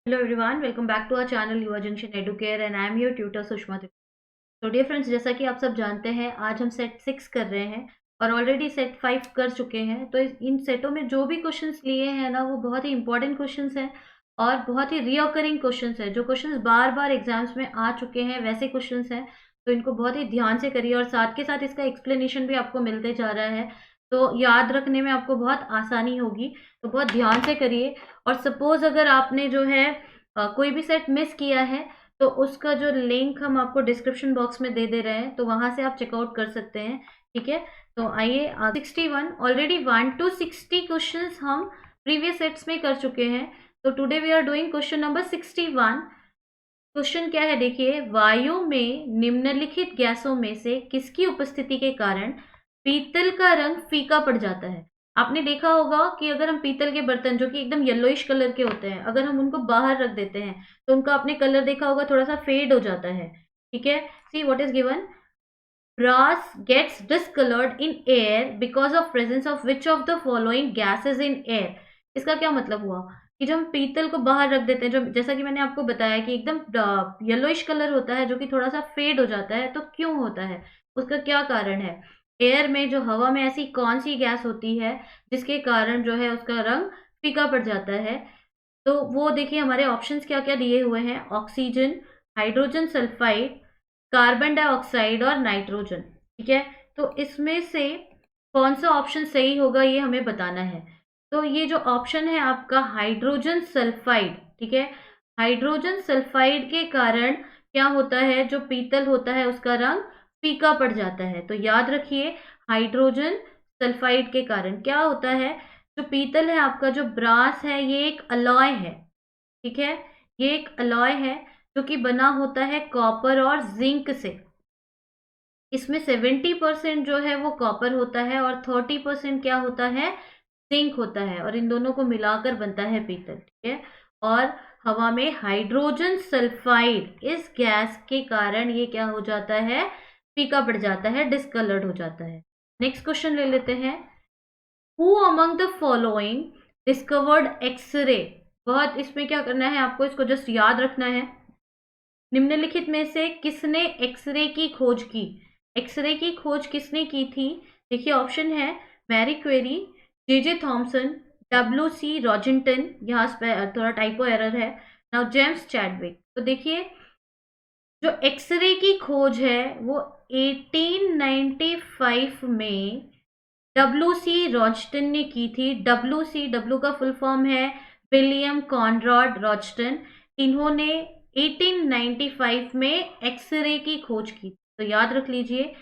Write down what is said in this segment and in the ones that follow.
Hello everyone, welcome back to our channel युवा junction Educare and I am your tutor Sushma Tripathi. तो dear friends, जैसा कि आप सब जानते हैं, आज हम सेट 6 कर रहे हैं और ऑलरेडी सेट 5 कर चुके हैं। तो इन सेटों में जो भी क्वेश्चंस लिए हैं ना, वो बहुत ही इंपॉर्टेंट क्वेश्चंस हैं और बहुत ही रिओकरिंग क्वेश्चंस हैं। जो क्वेश्चंस बार बार एग्जाम्स में आ चुके हैं वैसे क्वेश्चंस हैं। तो इनको बहुत ही ध्यान से करिए और साथ के साथ इसका एक्सप्लेनेशन भी आपको मिलते जा रहा है, तो याद रखने में आपको बहुत आसानी होगी। तो बहुत ध्यान से करिए। और सपोज अगर आपने जो है कोई भी सेट मिस किया है, तो उसका जो लिंक हम आपको डिस्क्रिप्शन बॉक्स में दे रहे हैं, तो वहां से आप चेकआउट कर सकते हैं। ठीक है, तो आइए 61 ऑलरेडी 1 to 60 क्वेश्चन हम प्रीवियस सेट्स में कर चुके हैं। तो today we are doing question number 61। Question क्या है, देखिए। वायु में निम्नलिखित गैसों में से किसकी उपस्थिति के कारण पीतल का रंग फीका पड़ जाता है। आपने देखा होगा कि अगर हम पीतल के बर्तन जो कि एकदम येलोइश कलर के होते हैं, अगर हम उनको बाहर रख देते हैं तो उनका आपने कलर देखा होगा, थोड़ा सा फेड हो जाता है। ठीक है, see what is given. brass gets discolored in air because of presence of which of the following gases in air। इसका क्या मतलब हुआ कि जब हम पीतल को बाहर रख देते हैं, जो जैसा कि मैंने आपको बताया कि एकदम येलोइश कलर होता है जो कि थोड़ा सा फेड हो जाता है, तो क्यों होता है, उसका क्या कारण है। एयर में, जो हवा में, ऐसी कौन सी गैस होती है जिसके कारण जो है उसका रंग फीका पड़ जाता है। तो वो देखिए, हमारे ऑप्शंस क्या क्या दिए हुए हैं। Oxygen, hydrogen sulphide, carbon dioxide और नाइट्रोजन। ठीक है, तो इसमें से कौन सा ऑप्शन सही होगा ये हमें बताना है। तो ये जो ऑप्शन है आपका हाइड्रोजन सल्फाइड, ठीक है, हाइड्रोजन सल्फाइड के कारण क्या होता है, जो पीतल होता है उसका रंग फीका पड़ जाता है। तो याद रखिए, हाइड्रोजन सल्फाइड के कारण क्या होता है, जो पीतल है आपका, जो ब्रास है, ये एक अलॉय है। ठीक है, ये एक अलॉय है जो कि बना होता है कॉपर और जिंक से। इसमें 70% जो है वो कॉपर होता है और 30% क्या होता है, जिंक होता है, और इन दोनों को मिलाकर बनता है पीतल। ठीक है, और हवा में हाइड्रोजन सल्फाइड, इस गैस के कारण ये क्या हो जाता है, फीका पड़ जाता है, डिस्कलर्ड हो जाता है। नेक्स्ट क्वेश्चन ले लेते हैं। Who among the following discovered X-ray. बहुत इसमें क्या करना है आपको, इसको जस्ट याद रखना है। निम्नलिखित में से किसने एक्सरे की खोज की। एक्सरे की खोज किसने की थी। देखिए, ऑप्शन है Mary Curie, J Thomson, W C Roentgen, यहाँ थोड़ा टाइपो एरर है, नाउ जेम्स चैडविक। तो देखिए, जो एक्सरे की खोज है वो 1895 में डब्ल्यू सी रॉजटन ने की थी। डब्ल्यू का फुल फॉर्म है विलियम कॉनराड रॉजटन। इन्होंने 1895 में एक्सरे की खोज की। तो याद रख लीजिए,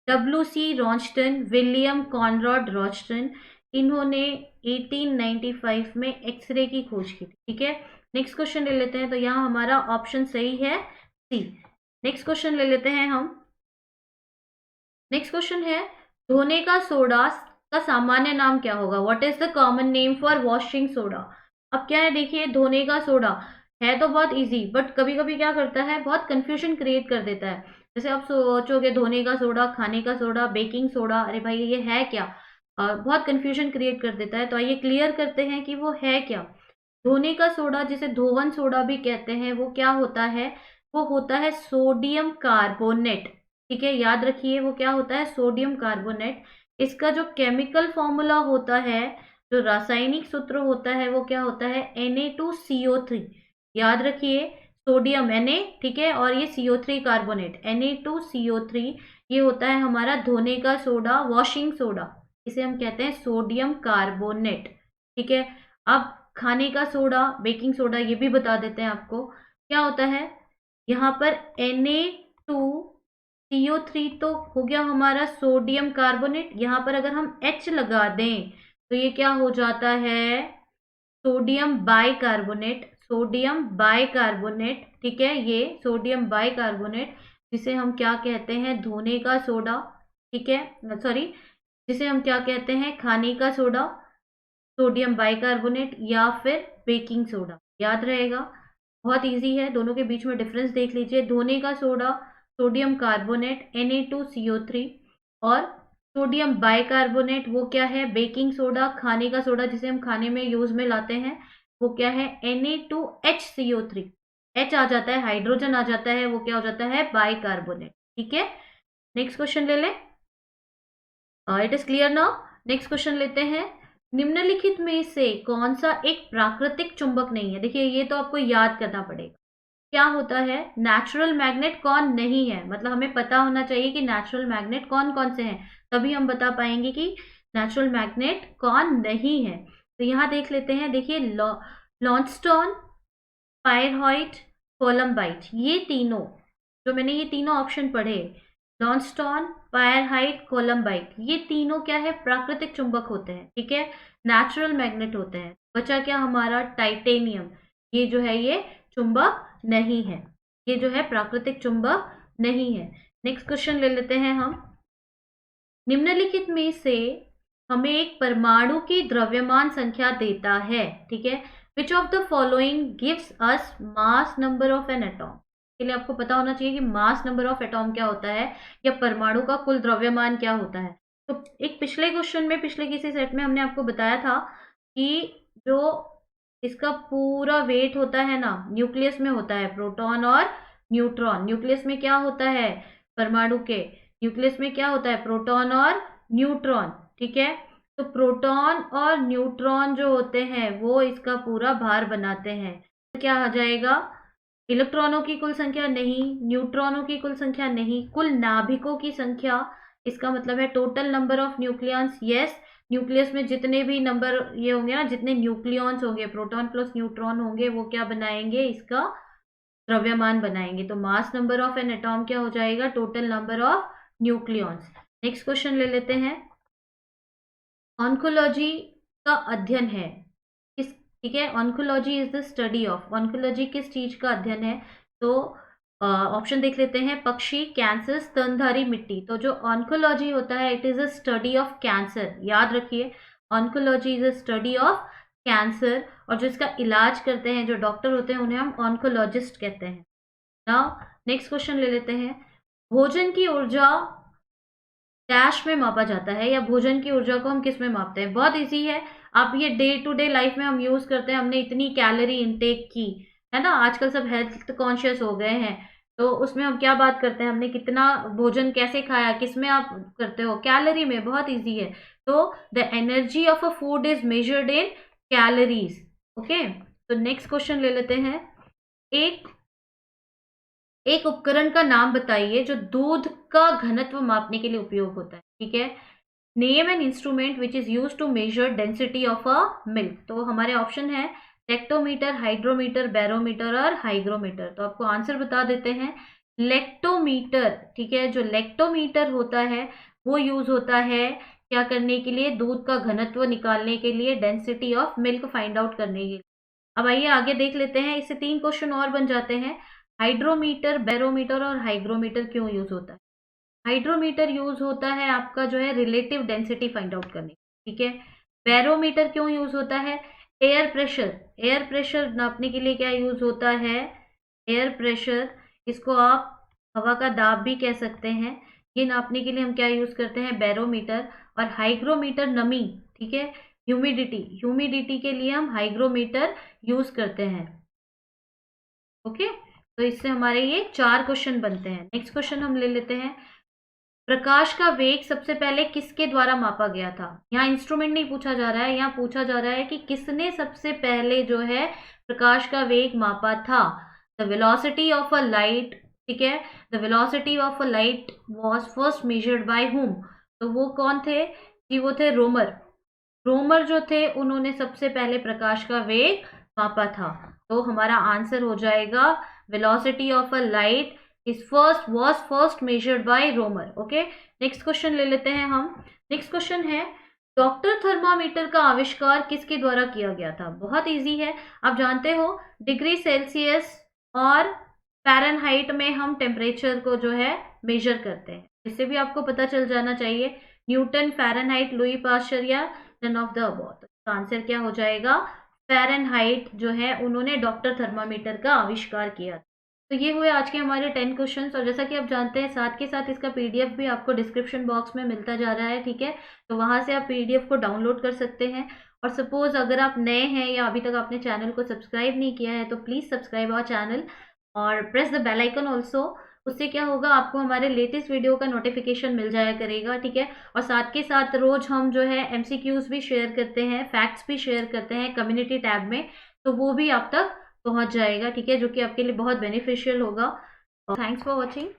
डब्ल्यू सी रॉजटन, विलियम कॉनराड रॉजटन, इन्होंने 1895 में एक्सरे की खोज की थी। ठीक है, नेक्स्ट क्वेश्चन ले लेते हैं। तो यहाँ हमारा ऑप्शन सही है सी। नेक्स्ट क्वेश्चन ले लेते हैं हम। नेक्स्ट क्वेश्चन है, धोने का सोडा का सामान्य नाम क्या होगा। What is the common name for washing soda. अब क्या है, देखिए, धोने का सोडा है तो बहुत इजी, बट कभी कभी क्या करता है, बहुत कंफ्यूजन क्रिएट कर देता है। जैसे आप सोचोगे धोने का सोडा, खाने का सोडा, बेकिंग सोडा, अरे भाई ये है क्या। बहुत कंफ्यूजन क्रिएट कर देता है। तो आइए क्लियर करते हैं कि वो है क्या। धोने का सोडा, जिसे धोवन सोडा भी कहते हैं, वो क्या होता है, वो होता है सोडियम कार्बोनेट। ठीक है, याद रखिए, वो क्या होता है, सोडियम कार्बोनेट। इसका जो केमिकल फॉर्मूला होता है, जो रासायनिक सूत्र होता है, वो क्या होता है, Na2CO3। याद रखिए, सोडियम Na, ठीक है, और ये CO3 कार्बोनेट, Na2CO3, ये होता है हमारा धोने का सोडा, वॉशिंग सोडा। इसे हम कहते हैं सोडियम कार्बोनेट। ठीक है, अब खाने का सोडा, बेकिंग सोडा, ये भी बता देते हैं आपको क्या होता है। यहाँ पर Na2CO3 तो हो गया हमारा सोडियम कार्बोनेट। यहाँ पर अगर हम H लगा दें तो ये क्या हो जाता है, सोडियम बाइकार्बोनेट। सोडियम बाइकार्बोनेट, ठीक है, ये सोडियम बाइकार्बोनेट, जिसे हम क्या कहते हैं, धोने का सोडा। ठीक है, सॉरी, जिसे हम क्या कहते हैं, खाने का सोडा, सोडियम बाइकार्बोनेट, या फिर बेकिंग सोडा। याद रहेगा, बहुत इजी है। दोनों के बीच में डिफरेंस देख लीजिए। धोने का सोडा सोडियम कार्बोनेट Na2CO3, और सोडियम बाइकार्बोनेट वो क्या है, बेकिंग सोडा, खाने का सोडा, जिसे हम खाने में यूज में लाते हैं, वो क्या है, Na2HCO3। H आ जाता है, हाइड्रोजन आ जाता है, वो क्या हो जाता है, बाइकार्बोनेट। ठीक है, नेक्स्ट क्वेश्चन ले लें। It is clear now. Next question लेते हैं। निम्नलिखित में से कौन सा एक प्राकृतिक चुंबक नहीं है? देखिए ये तो आपको याद करना पड़ेगा। क्या होता है, नेचुरल मैग्नेट कौन नहीं है, मतलब हमें पता होना चाहिए कि नेचुरल मैग्नेट कौन कौन से हैं, तभी हम बता पाएंगे कि नेचुरल मैग्नेट कौन नहीं है। तो यहाँ देख लेते हैं। देखिए लॉन्स्टोन, पायरहाइट, कोलम्बाइट, ये तीनों जो मैंने ये तीनों ऑप्शन पढ़े, लॉन्स्टोन, पायरहाइट, कोलम्बाइट, ये तीनों क्या है, प्राकृतिक चुंबक होते हैं। ठीक है, नेचुरल मैग्नेट होते हैं। बचा क्या हमारा, टाइटेनियम, ये जो है ये चुंबक नहीं है, ये जो है प्राकृतिक चुंबक नहीं है। नेक्स्ट क्वेश्चन ले लेते हैं हम। निम्नलिखित में से हमें एक परमाणु की द्रव्यमान संख्या देता है। ठीक है, which of the following gives us mass number of an atom? के लिए आपको पता होना चाहिए कि मास नंबर ऑफ एटॉम क्या होता है, या परमाणु का कुल द्रव्यमान क्या होता है। तो एक पिछले क्वेश्चन में, पिछले किसी सेट में हमने आपको बताया था कि जो इसका पूरा वेट होता है ना, न्यूक्लियस में होता है प्रोटॉन और न्यूट्रॉन। न्यूक्लियस में क्या होता है, परमाणु के न्यूक्लियस में क्या होता है, प्रोटॉन और न्यूट्रॉन। ठीक है, तो प्रोटॉन और न्यूट्रॉन जो होते हैं वो इसका पूरा भार बनाते हैं। तो क्या आ जाएगा, इलेक्ट्रॉनों की कुल संख्या नहीं, न्यूट्रॉनों की कुल संख्या नहीं, कुल नाभिकों की संख्या, इसका मतलब है total number of nucleons. Yes, nucleus में जितने भी नंबर ये होंगे ना, जितने न्यूक्लियॉन्स होंगे, प्रोटॉन प्लस न्यूट्रॉन होंगे, वो क्या बनाएंगे, इसका द्रव्यमान बनाएंगे। तो mass number of an atom क्या हो जाएगा, total number of nucleons. Next question ले लेते हैं। ऑन्कोलॉजी का अध्ययन है किस? ठीक है, oncology is the study of, oncology किस चीज का अध्ययन है? तो ऑप्शन देख लेते हैं, पक्षी, कैंसर, स्तनधारी मिट्टी। तो जो ऑन्कोलॉजी होता है, it is a study of cancer. याद रखिए, oncology is a study of cancer, और जो इसका इलाज करते हैं, जो डॉक्टर होते हैं, उन्हें हम ऑन्कोलॉजिस्ट कहते हैं। नाउ नेक्स्ट क्वेश्चन ले लेते हैं। भोजन की ऊर्जा डैश में मापा जाता है, या भोजन की ऊर्जा को हम किस में मापते हैं? बहुत इजी है, आप ये डे टू डे लाइफ में हम यूज करते हैं। हमने इतनी कैलोरी इनटेक की है ना, आजकल सब हेल्थ कॉन्शियस हो गए हैं, तो उसमें हम क्या बात करते हैं, हमने कितना भोजन कैसे खाया, किस में आप करते हो, कैलोरी में। बहुत इजी है। तो the energy of a food is measured in calories. Okay, तो नेक्स्ट क्वेश्चन ले लेते हैं। एक उपकरण का नाम बताइए जो दूध का घनत्व मापने के लिए उपयोग होता है। ठीक है, name an instrument which is use to measure density of a milk. तो हमारे ऑप्शन है लेक्टोमीटर, हाइड्रोमीटर, बैरोमीटर और हाइग्रोमीटर। तो आपको आंसर बता देते हैं, लेक्टोमीटर। ठीक है, जो लेक्टोमीटर होता है वो यूज होता है क्या करने के लिए, दूध का घनत्व निकालने के लिए, density of milk find out करने के लिए। अब आइए आगे देख लेते हैं, इससे 3 क्वेश्चन और बन जाते हैं। हाइड्रोमीटर, बैरोमीटर और हाइग्रोमीटर क्यों यूज होता है? हाइड्रोमीटर यूज होता है आपका जो है रिलेटिव डेंसिटी फाइंड आउट करने। ठीक है, बैरोमीटर क्यों यूज होता है? एयर प्रेशर, एयर प्रेशर नापने के लिए क्या यूज होता है? एयर प्रेशर, इसको आप हवा का दाब भी कह सकते हैं। ये नापने के लिए हम क्या यूज करते हैं? बैरोमीटर। और हाइग्रोमीटर नमी, ठीक है, ह्यूमिडिटी, ह्यूमिडिटी के लिए हम हाइग्रोमीटर यूज करते हैं। ओके, तो इससे हमारे ये 4 क्वेश्चन बनते हैं। नेक्स्ट क्वेश्चन हम ले लेते हैं। प्रकाश का वेग सबसे पहले किसके द्वारा मापा गया था? यहाँ इंस्ट्रूमेंट नहीं पूछा जा रहा है, यहाँ पूछा जा रहा है कि किसने सबसे पहले जो है प्रकाश का वेग मापा था। The velocity of a light, ठीक है, the velocity of a light was first measured by whom? तो वो कौन थे जी? वो थे रोमर। रोमर जो थे उन्होंने सबसे पहले प्रकाश का वेग मापा था। तो हमारा आंसर हो जाएगा velocity of a light was first measured by Roemer. Okay, next question ले लेते हैं हम। नेक्स्ट क्वेश्चन है, डॉक्टर थर्मामीटर का आविष्कार किसके द्वारा किया गया था? बहुत इजी है, आप जानते हो डिग्री सेल्सियस और फ़ारेनहाइट में हम टेम्परेचर को जो है मेजर करते हैं। इससे भी आपको पता चल जाना चाहिए, न्यूटन, फ़ारेनहाइट, लुई पास्चर या नन ऑफ द अबव। तो आंसर क्या हो जाएगा? फ़ारेनहाइट जो है उन्होंने डॉक्टर थर्मामीटर का आविष्कार किया। तो ये हुए आज के हमारे 10 क्वेश्चंस, और जैसा कि आप जानते हैं साथ के साथ इसका पीडीएफ भी आपको डिस्क्रिप्शन बॉक्स में मिलता जा रहा है। ठीक है, तो वहां से आप पीडीएफ को डाउनलोड कर सकते हैं। और सपोज अगर आप नए हैं या अभी तक आपने चैनल को सब्सक्राइब नहीं किया है तो प्लीज़ सब्सक्राइब आवर चैनल और press the bell icon also. उससे क्या होगा, आपको हमारे लेटेस्ट वीडियो का नोटिफिकेशन मिल जाया करेगा, ठीक है। और साथ के साथ रोज हम जो है एमसीक्यूज भी शेयर करते हैं, फैक्ट्स भी शेयर करते हैं कम्युनिटी टैब में, तो वो भी आप तक पहुंच जाएगा, ठीक है, जो कि आपके लिए बहुत बेनिफिशियल होगा। Thanks for watching.